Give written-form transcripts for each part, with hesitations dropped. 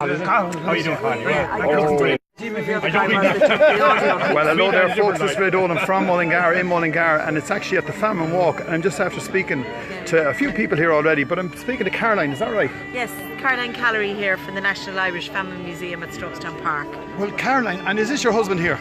How are you doing, Connie? Well, hello there folks, this is Dolan from Mullingar, in Mullingar, and it's actually at the Famine Walk, and I'm just after speaking to a few people here already, but I'm speaking to Caroline, is that right? Yes, Caroline Callery here from the National Irish Famine Museum at Strokestown Park. Well, Caroline, and is this your husband here?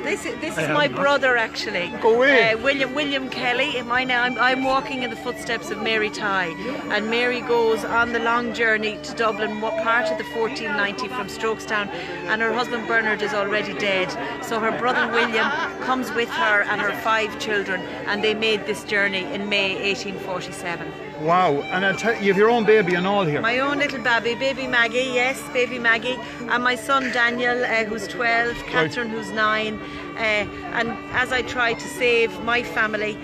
This is my brother actually. Go away. William Kelly. I'm walking in the footsteps of Mary Tighe, and Mary goes on the long journey to Dublin, what part of the 1490 from Strokestown, and her husband Bernard is already dead. So her brother William comes with her and her 5 children, and they made this journey in May 1847. Wow, and I'll tell you, you have your own baby and all here. My own little baby Maggie, yes, baby Maggie, and my son Daniel, who's 12, Catherine, who's 9, and as I try to save my family,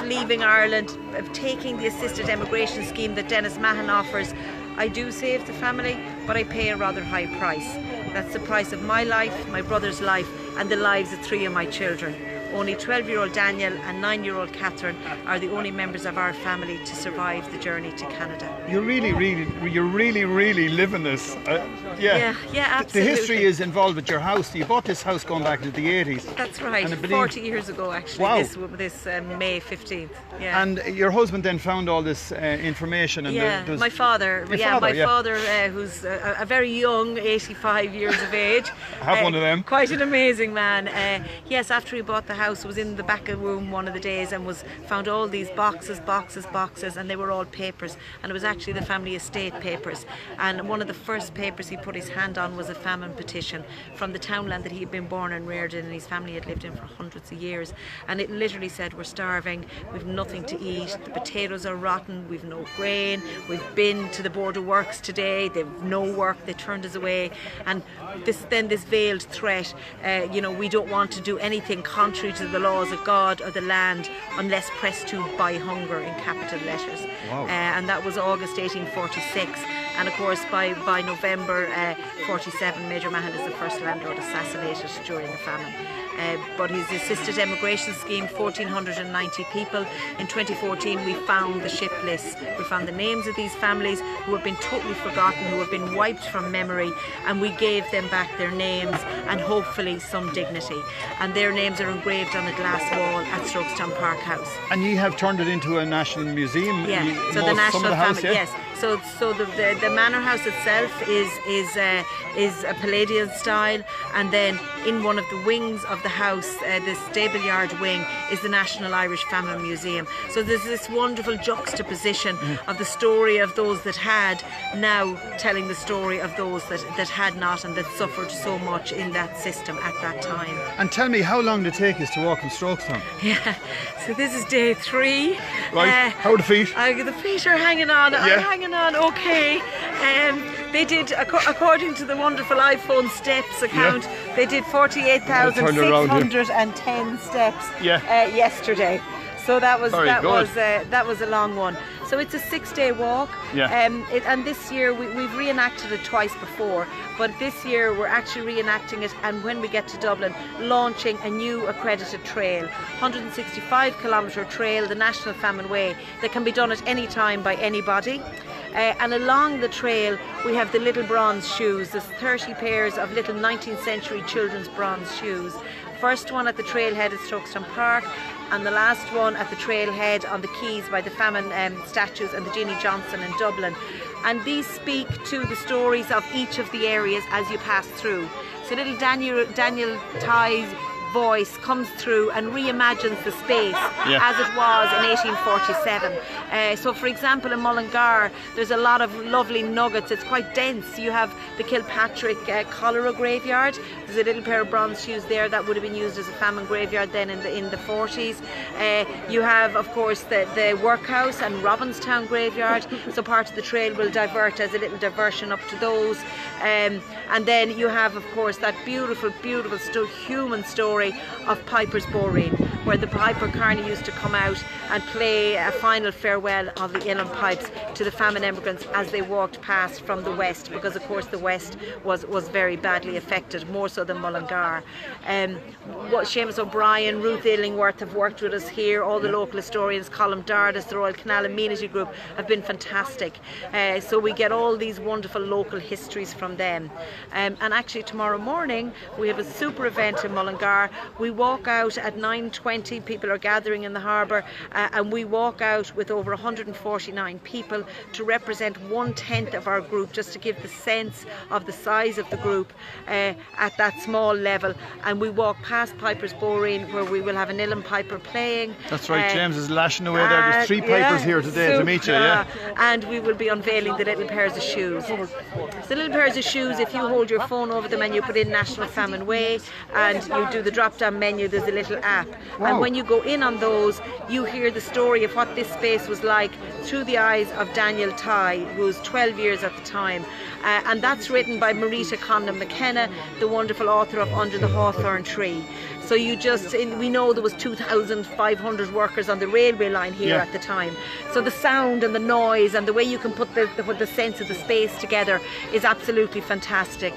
leaving Ireland, taking the assisted emigration scheme that Dennis Mahon offers, I do save the family, but I pay a rather high price. That's the price of my life, my brother's life, and the lives of 3 of my children. Only 12-year-old Daniel and 9-year-old Catherine are the only members of our family to survive the journey to Canada. You're really living this. Yeah, absolutely. The history is involved with your house. You bought this house going back into the 80s. That's right, 40 years ago actually, wow. this May 15th. Yeah. And your husband then found all this information? And my father, who's a very young, 85 years of age. I have one of them. Quite an amazing man. Yes, after he bought the house, was in the back of the room one of the days and found all these boxes, and they were all papers, and it was actually the family estate papers. And one of the first papers he put his hand on was a famine petition from the townland that he had been born and reared in, and his family had lived in for hundreds of years. And it literally said, we're starving, we've nothing to eat, the potatoes are rotten, we've no grain, we've been to the Board of Works today, they've no work, they turned us away. And this veiled threat, we don't want to do anything contrary to the laws of God or the land unless pressed to by hunger, in capital letters. Wow. And that was August 1846, and of course by November 47 Major Mahon is the first landlord assassinated during the famine. But his assisted emigration scheme, 1,490 people. In 2014 we found the ship lists. We found the names of these families who have been totally forgotten, who have been wiped from memory, and we gave them back their names and hopefully some dignity. And their names are engraved on a glass wall at Strokestown Park House. And you have turned it into a national museum? Yeah, so the National Family, yes. So the manor house itself is a Palladian style, and then in one of the wings of the house, the stable-yard wing, is the National Irish Famine Museum. So there's this wonderful juxtaposition of the story of those that had, now telling the story of those that had not and that suffered so much in that system at that time. And tell me, how long did it take us to walk from Strokestown? Yeah, so this is day 3. Right, how are the feet? The feet are hanging on, I'm hanging on okay. They did, according to the wonderful iPhone steps account, they did 48,610 steps yesterday. So that was a long one. So it's a 6-day walk, and this year we've reenacted it twice before, but this year we're actually reenacting it, and when we get to Dublin, launching a new accredited trail, 165-kilometre trail, the National Famine Way, that can be done at any time by anybody. And along the trail we have the little bronze shoes. There's 30 pairs of little 19th century children's bronze shoes. First one at the trailhead at Strokestown Park, and the last one at the trailhead on the quays by the famine statues and the Jeannie Johnson in Dublin. And these speak to the stories of each of the areas as you pass through. So little Daniel Tighe's voice comes through and reimagines the space as it was in 1847. So for example in Mullingar there's a lot of lovely nuggets. It's quite dense. You have the Kilpatrick Cholera Graveyard. There's a little pair of bronze shoes there that would have been used as a famine graveyard then in the 40s. You have of course the workhouse and Robinstown Graveyard, so part of the trail will divert as a little diversion up to those. And then you have of course that beautiful human story story of Piper's Boreen, where the Piper Carney used to come out and play a final farewell of the Inland Pipes to the famine emigrants as they walked past from the west, because of course the west was very badly affected, more so than Mullingar. Seamus OBrien, Ruth Illingworth have worked with us here. All the local historians, Colm Dardis, the Royal Canal Amenity Group have been fantastic. So we get all these wonderful local histories from them. And actually tomorrow morning we have a super event in Mullingar. We walk out at 9:20, people are gathering in the harbour, and we walk out with over 149 people to represent 1/10 of our group, just to give the sense of the size of the group at that small level. And we walk past Piper's Boreen, where we will have an Inland Piper playing. That's right, James is lashing away there. There's 3 Pipers here today to meet you, And we will be unveiling the little pairs of shoes. So the little pairs of shoes, if you hold your phone over them and you put in National Famine Way and you do the drop-down menu, there's a little app. Wow. And when you go in on those, you hear the story of what this space was like through the eyes of Daniel Ty, who was 12 years at the time. And that's written by Marita Condon McKenna, the wonderful author of Under the Hawthorn Tree. So we know there was 2,500 workers on the railway line here at the time. So the sound and the noise and the way you can put the sense of the space together is absolutely fantastic.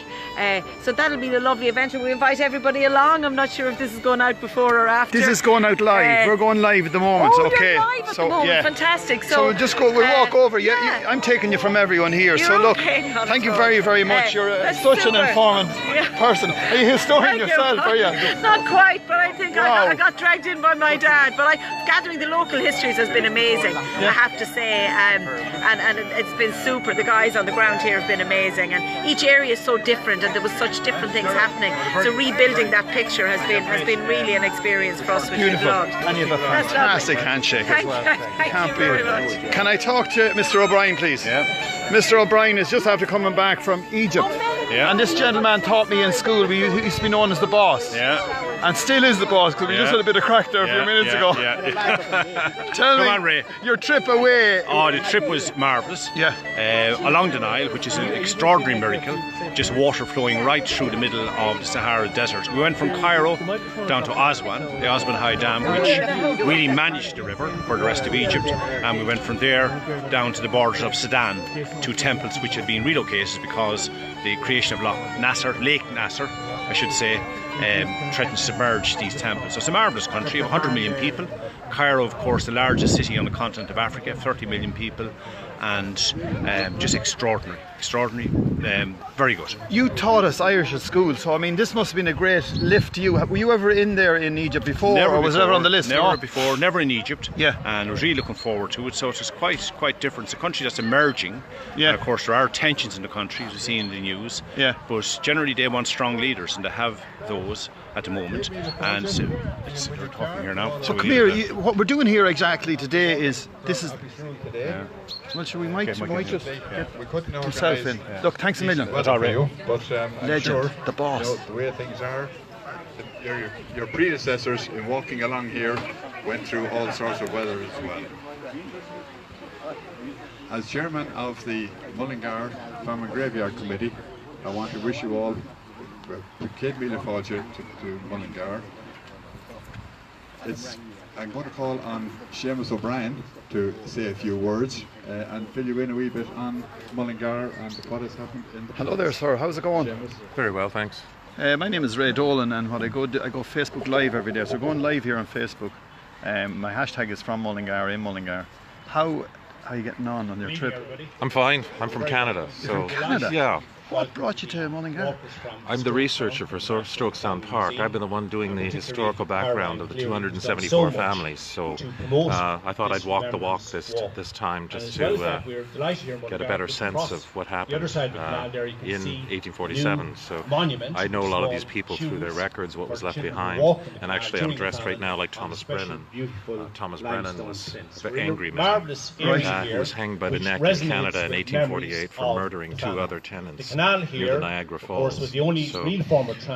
So that'll be a lovely event, and we invite everybody along. I'm not sure if this is going out before or after. This is going out live. We're going live at the moment. Oh, okay. You're live at the moment. Fantastic. So we'll walk over. I'm taking you from everyone here. So look, thank you very, very much. You're such an informant person. Are you a historian yourself? Are you? Not quite, but I think I got dragged in by my dad. But gathering the local histories has been amazing, I have to say, and it's been super. The guys on the ground here have been amazing, and each area is so different, and there was such different things happening. So rebuilding that picture has been really an experience for us, which we've loved. And you have a fantastic handshake as well. Thank you very much. Can I talk to Mr. O'Brien, please? Yeah. Mr. O'Brien is just after coming back from Egypt. Yeah. And this gentleman taught me in school, he used to be known as the boss. Yeah. And still is the boss, because we just had a bit of crack there a few minutes ago. Tell Come on, Ray. Your trip away. Oh, the trip was marvellous. Yeah. Along the Nile, which is an extraordinary miracle, just water flowing right through the middle of the Sahara Desert. We went from Cairo down to Aswan, the Aswan High Dam, which really managed the river for the rest of Egypt. And we went from there down to the borders of Sudan, 2 temples which had been relocated because the creation of Lake Nasser, I should say, threatened to submerge these temples. So it's a marvellous country of 100 million people. Cairo, of course, the largest city on the continent of Africa, 30 million people, and just extraordinary, very good. You taught us Irish at school, so I mean this must have been a great lift to you. Were you ever in there in Egypt before, or was it ever on the list? Never before, never in Egypt. Yeah. And I was really looking forward to it, so it's quite different. It's a country that's emerging. Yeah. And of course there are tensions in the country, as we see in the news. Yeah. But generally they want strong leaders, and they have those at the moment. And we're talking here now. So come here, what we're doing here exactly today is, well, sure, we might just get himself in. Yeah. Look, thanks a million. That's all right. But I'm Legend, sure, the boss. the way things are, your predecessors in walking along here went through all sorts of weather as well. As chairman of the Mullingar Famine Graveyard Committee, I want to wish you all Kate Mila Fáilte to Mullingar. I'm going to call on Seamus OBrien to say a few words and fill you in a wee bit on Mullingar and what has happened in the Hello there, sir. How's it going? Seamus. Very well, thanks. My name is Ray Dolan, and what I go Facebook Live every day. So going live here on Facebook. My hashtag is from Mullingar, in Mullingar. How are you getting on your trip? I'm fine. I'm from Canada. You're from Canada? Yeah. What brought you to Mullingar? I'm the researcher for Strokestown Park. I've been the one doing the historical background of the 274 families. So I thought I'd walk the walk this time just to get a better sense of what happened in 1847. So I know a lot of these people through their records, what was left behind. And actually I'm dressed right now like Thomas Brennan. Thomas Brennan was an angry man who was hanged by the neck in Canada in 1848 for murdering 2 other tenants near the Niagara Falls. So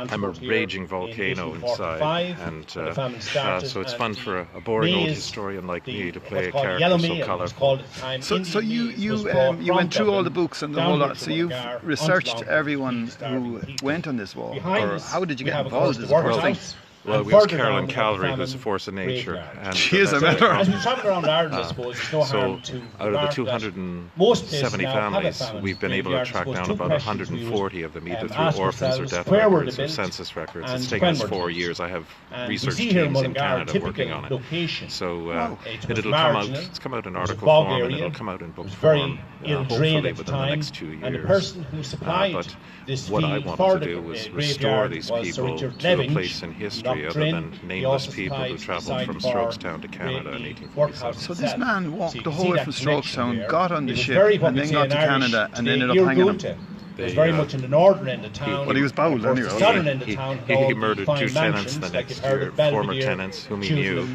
I'm a raging volcano inside, and so it's fun for a boring old historian like me to play a character so colourful. So you went through all the books and the whole lot. So you've researched everyone who went on this walk, or how did you get involved? Is the first thing? Well, we have Carolyn Calvary, who's a force of nature. And she is a matter. As we travel around Ireland, I suppose, it's no harm to out of the 270 families, we've been able to track down about 140 of them, either through orphans or death records or census records. It's taken us 4 years. I have research teams in Canada working on it. So it'll come out. It's come out in article form, and it'll come out in book form, hopefully within the next 2 years. But what I wanted to do was restore these people to a place in history other than nameless people who travelled from Strokestown to Canada in 1847. So this man walked the whole way from Strokestown, got on the ship, and then got to Canada, and ended up hanging him. It was very much in the northern end of town. But he was bowled anyway. The southern end of town, he murdered 2 tenants the next year, former tenants whom he knew,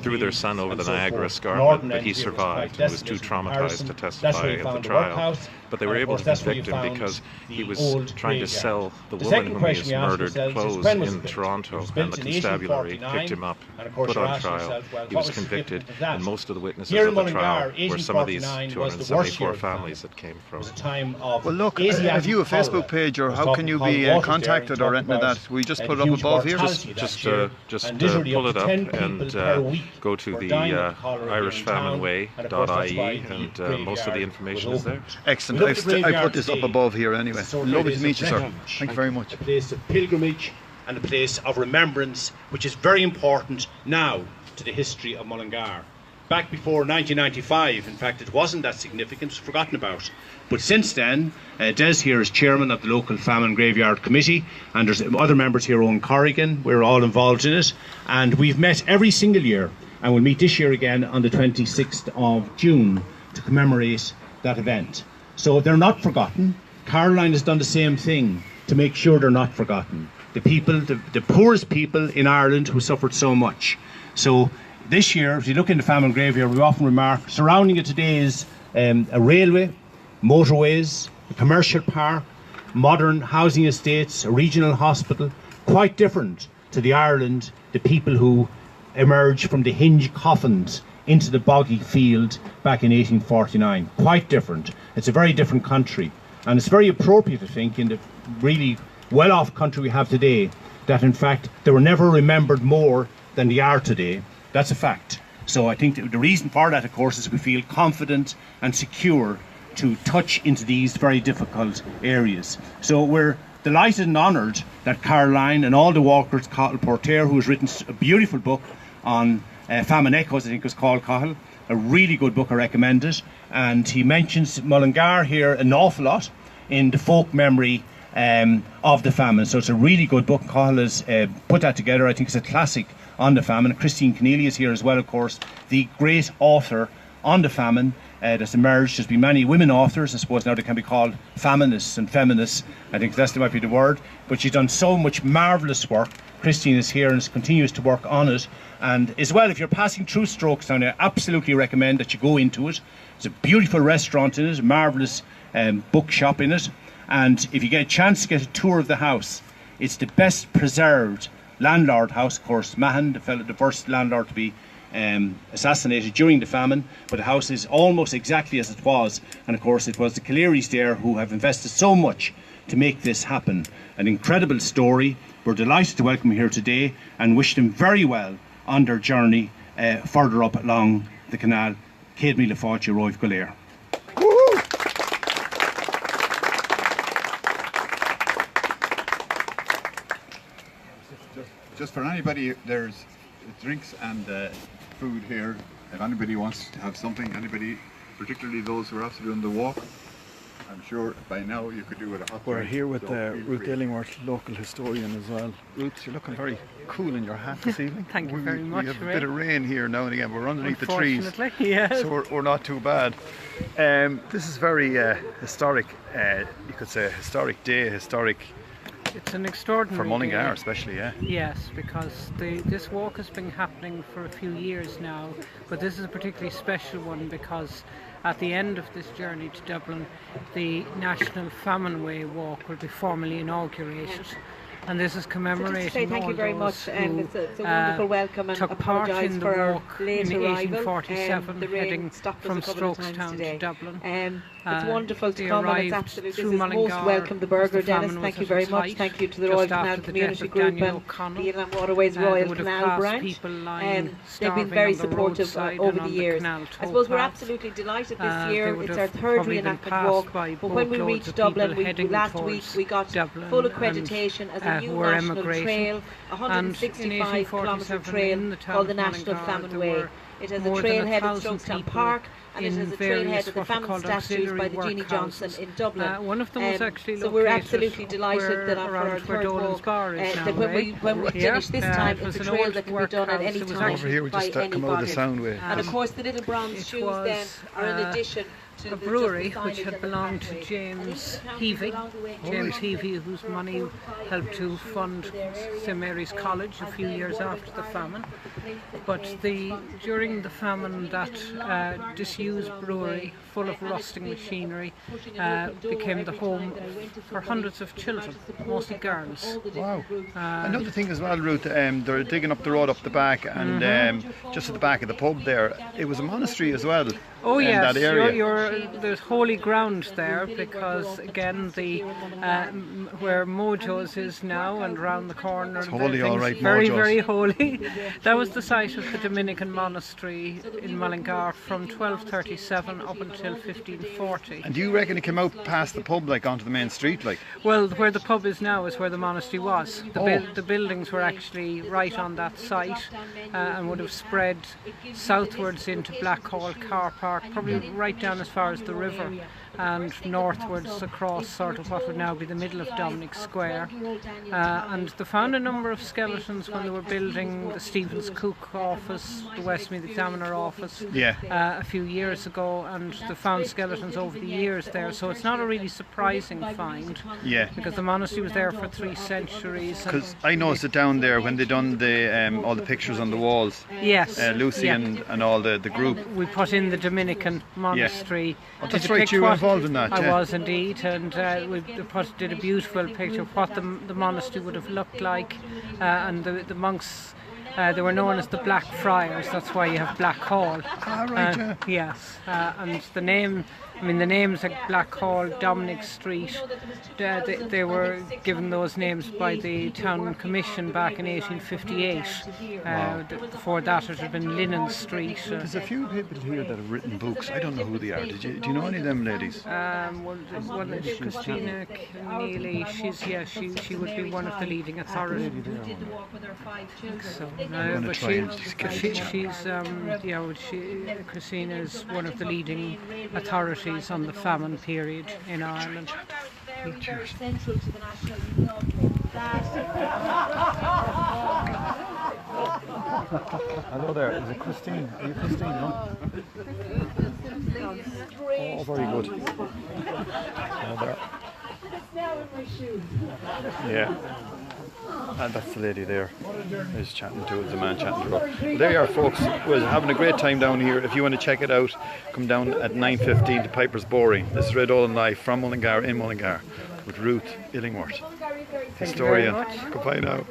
threw their son over the Niagara Escarpment, but he survived and was too traumatized to testify at the trial. But they were able to convict him because he was trying to sell the woman whom he has murdered clothes in Toronto, and the constabulary picked him up, put on trial. He was convicted, and most of the witnesses at the trial were some of these 274 families that came from. Well, look, have you a Facebook page, or how can you be contacted or anything like that? We just put it up above here. Just pull it up and go to the irishfamineWay.ie, and most of the information is there. Excellent. I put this up above here anyway. Lovely to meet you, sir. Thank you very much. A place of pilgrimage and a place of remembrance, which is very important now to the history of Mullingar. Back before 1995, in fact, it wasn't that significant, it was forgotten about. But since then, Des here is chairman of the local Famine Graveyard Committee, and there's other members here, Owen Corrigan, we're all involved in it. And we've met every single year, and we'll meet this year again on the 26th of June to commemorate that event. So they're not forgotten. Caroline has done the same thing to make sure they're not forgotten. The people, the poorest people in Ireland who suffered so much. So this year, if you look in the Famine Graveyard, we often remark, surrounding it today is a railway, motorways, a commercial park, modern housing estates, a regional hospital, quite different to the Ireland, the people who emerged from the hinge coffins into the boggy field back in 1849. Quite different. It's a very different country. And it's very appropriate, I think, in the really well-off country we have today, that in fact they were never remembered more than they are today. That's a fact. So I think the reason for that, of course, is we feel confident and secure to touch into these very difficult areas. So we're delighted and honoured that Caroline and all the walkers, Cathal Porter, who has written a beautiful book on Famine Echoes, I think it was called, Cathal, a really good book, I recommend it. And he mentions Mullingar here an awful lot in the folk memory of the famine. So it's a really good book. Cathal has put that together. I think it's a classic on the famine. Christine Keneally is here as well, of course, the great author on the famine that's emerged. There's been many women authors, I suppose now they can be called feminists and feminists. I think that might be the word. But she's done so much marvellous work. Christine is here and continues to work on it. And as well, if you're passing through Strokestown, I absolutely recommend that you go into it. There's a beautiful restaurant in it, a marvellous bookshop in it. And if you get a chance to get a tour of the house, it's the best preserved landlord house. Of course, Mahan, the first landlord to be assassinated during the famine, but the house is almost exactly as it was. And of course, it was the Clearys there who have invested so much to make this happen. An incredible story. We're delighted to welcome them here today and wish them very well on their journey further up along the canal. Céad Míle Fáilte Roimh go léir. Just for anybody, there's drinks and food here. If anybody wants to have something, anybody, particularly those who are after doing the walk, I'm sure by now you could do with a hot drink. We're here with Ruth Illingworth, local historian as well. Ruth, you're looking very cool in your hat this evening. Thank you very much. We have a bit of rain here now and again. We're underneath the trees, yes. so we're not too bad. This is very historic. You could say a historic day, historic. It's an extraordinary for Mullingar, day. especially, yeah. Yes, because this walk has been happening for a few years now, but this is a particularly special one because at the end of this journey to Dublin, the National Famine Way walk will be formally inaugurated. And this is commemorating thank you very much. It's a wonderful welcome, and took part in the walk in 1847, the heading stopped from us a couple of Strokestown times today. to Dublin. It's wonderful to they come, and it's arrived absolutely, this through is most Mullingar welcome. The as burger, the famine Dennis, was thank you at very its much. height, Thank you to the just Royal after Canal the Community death of Group Daniel and O'Connell. the Inland Waterways There Royal would have Canal passed branch. people lying, They've been starving very on the supportive roadside over and the on years. canal I suppose we're towpaths. absolutely delighted this They year. would It's have our third probably been reenactment passed walk. by But when we boatloads reached of Dublin, people heading last week towards we got Dublin full and, accreditation as a new were national emigrating. trail, And in 165 kilometre 1847 trail in the town called the of National Mullingar, Famine there Way. were It has a more than trailhead at 1,000 Strokestown people Park, and it in has a various trailhead at the what are famine called statues auxiliary by the Jeannie Johnson workhouses. in Dublin. One of them was actually so we're located absolutely delighted that for our around where third Dolan's walk, bar is now, that when we finish this time, it was it's a an trail old that can be done at workhouse. any It was time Over here we by just come out of the anybody. sound way. And of course the little bronze shoes then are in addition to a the brewery just the which signage had and the belonged to pathway. James Heavey. James Heavey, whose money helped to fund St Mary's College a few years after the famine. But during the famine, that disused brewery, full of rusting machinery, became the home for hundreds of children, mostly girls. Wow. Another thing as well, Ruth, they're digging up the road up the back, and just at the back of the pub there, it was a monastery as well. Oh in yes, that area. there's holy ground there because again where Mojo's is now and round the corner. It's holy, all right, very Mojo's. very holy. That was the site of the Dominican monastery in Mullingar from 1237 up until 1540. And do you reckon it came out past the pub, like onto the main street, like? Well, where the pub is now is where the monastery was. The buildings were actually right on that site and would have spread southwards into Blackhall Car Park, probably right down as far as the river, and northwards across sort of what would now be the middle of Dominic Square. And they found a number of skeletons when they were building the Stevens Cook office, the Westmeath Examiner office, a few years ago, and they found skeletons over the years there, so it's not a really surprising find, because the monastery was there for 3 centuries. Because I noticed it down there when they done the all the pictures on the walls. Yes. Lucy and all the group. We put in the Dominican monastery. Oh, that's right, you were involved in that. I was indeed, and we did a beautiful picture of what the monastery would have looked like, and the monks. They were known as the Black Friars. That's why you have Black Hall. Right, yes, and the name. I mean, the names like Black Hall, Dominic Street, they were given those names by the Town Commission back in 1858. Before that, it had been Linen Street. There's a few people here that have written books. I don't know who they are. Do you know any of them ladies? One is Christina Keneally. She would be one of the leading authorities. Christina is one of the leading authorities on the famine period in Ireland. Cheers. Central to the national Hello there, is it Christine? Are you Christine, no? Oh, very good. Hello there. Yeah. And that's the lady there. Is chatting to the man chatting to her. Well, there you are, folks. We're having a great time down here. If you want to check it out, come down at 9:15 to Piper's Boring. This is Dolan live from Mullingar in Mullingar with Ruth Illingworth, historian. Goodbye now.